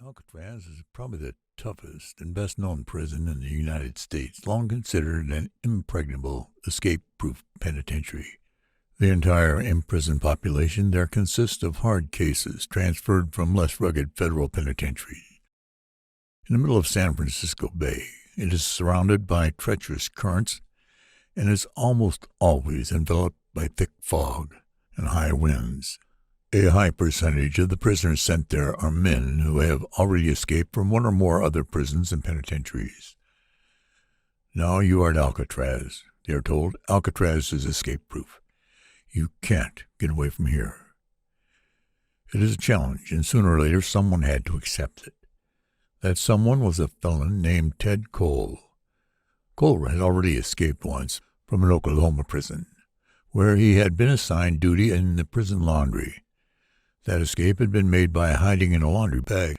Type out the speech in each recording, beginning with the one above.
Alcatraz is probably the toughest and best-known prison in the United States, long considered an impregnable, escape-proof penitentiary. The entire imprisoned population there consists of hard cases transferred from less rugged federal penitentiaries. In the middle of San Francisco Bay, it is surrounded by treacherous currents and is almost always enveloped by thick fog and high winds. A high percentage of the prisoners sent there are men who have already escaped from one or more other prisons and penitentiaries. Now you are at Alcatraz, they are told. Alcatraz is escape-proof. You can't get away from here. It is a challenge, and sooner or later someone had to accept it. That someone was a felon named Ted Cole. Cole had already escaped once from an Oklahoma prison, where he had been assigned duty in the prison laundry. That escape had been made by hiding in a laundry bag.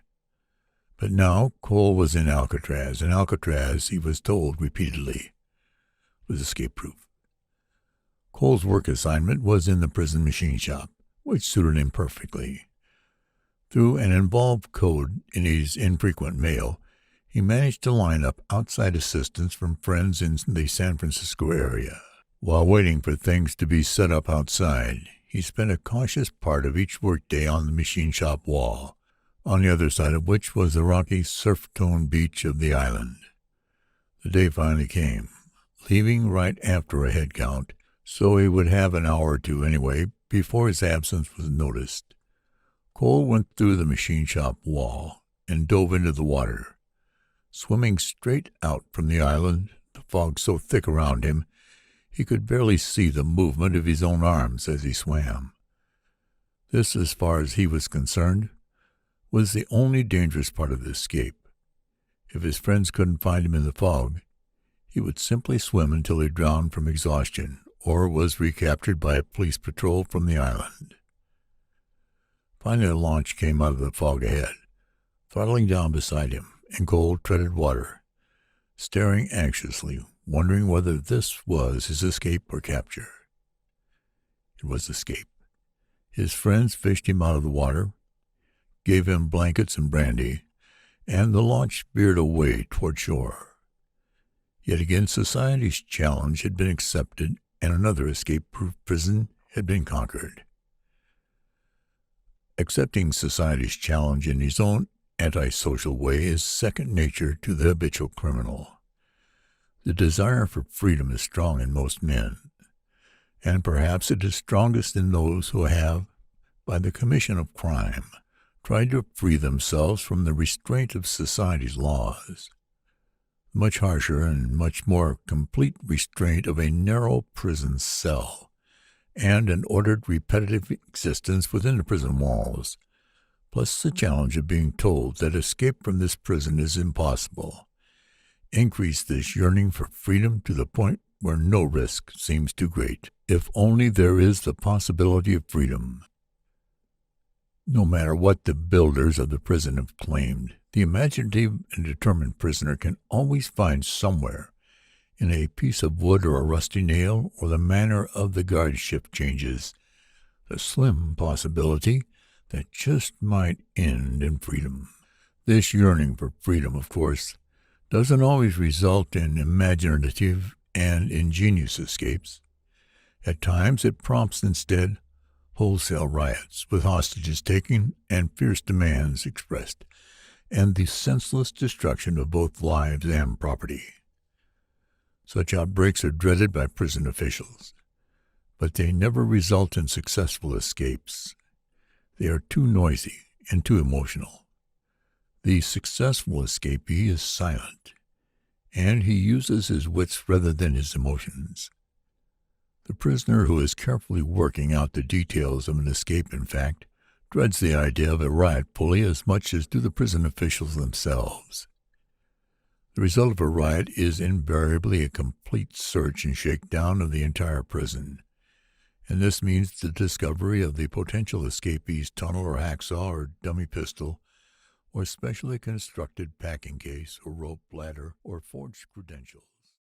But now Cole was in Alcatraz, and Alcatraz, he was told repeatedly, was escape-proof. Cole's work assignment was in the prison machine shop, which suited him perfectly. Through an involved code in his infrequent mail, he managed to line up outside assistance from friends in the San Francisco area. While waiting for things to be set up outside, he spent a cautious part of each workday on the machine shop wall, on the other side of which was the rocky, surf-toned beach of the island. The day finally came, leaving right after a head count, so he would have an hour or two anyway before his absence was noticed. Cole went through the machine shop wall and dove into the water, swimming straight out from the island, the fog so thick around him he could barely see the movement of his own arms as he swam. This, as far as he was concerned, was the only dangerous part of the escape. If his friends couldn't find him in the fog, he would simply swim until he drowned from exhaustion or was recaptured by a police patrol from the island. Finally, a launch came out of the fog ahead, throttling down beside him, and Cole treaded water, staring anxiously, wondering whether this was his escape or capture. It was escape. His friends fished him out of the water, gave him blankets and brandy, and the launch veered away toward shore. Yet again society's challenge had been accepted, and another escape-proof prison had been conquered. Accepting society's challenge in his own antisocial way is second nature to the habitual criminal. The desire for freedom is strong in most men, and perhaps it is strongest in those who have, by the commission of crime, tried to free themselves from the restraint of society's laws. The much harsher and much more complete restraint of a narrow prison cell, and an ordered, repetitive existence within the prison walls, plus the challenge of being told that escape from this prison is impossible, increase this yearning for freedom to the point where no risk seems too great, if only there is the possibility of freedom. No matter what the builders of the prison have claimed, the imaginative and determined prisoner can always find somewhere, in a piece of wood or a rusty nail or the manner of the guard shift changes, the slim possibility that just might end in freedom. This yearning for freedom, of course, doesn't always result in imaginative and ingenious escapes. At times it prompts instead wholesale riots, with hostages taken and fierce demands expressed, and the senseless destruction of both lives and property. Such outbreaks are dreaded by prison officials, but they never result in successful escapes. They are too noisy and too emotional. The successful escapee is silent, and he uses his wits rather than his emotions. The prisoner who is carefully working out the details of an escape, in fact, dreads the idea of a riot fully as much as do the prison officials themselves. The result of a riot is invariably a complete search and shakedown of the entire prison, and this means the discovery of the potential escapee's tunnel or hacksaw or dummy pistol, or specially constructed packing case or rope ladder or forged credentials.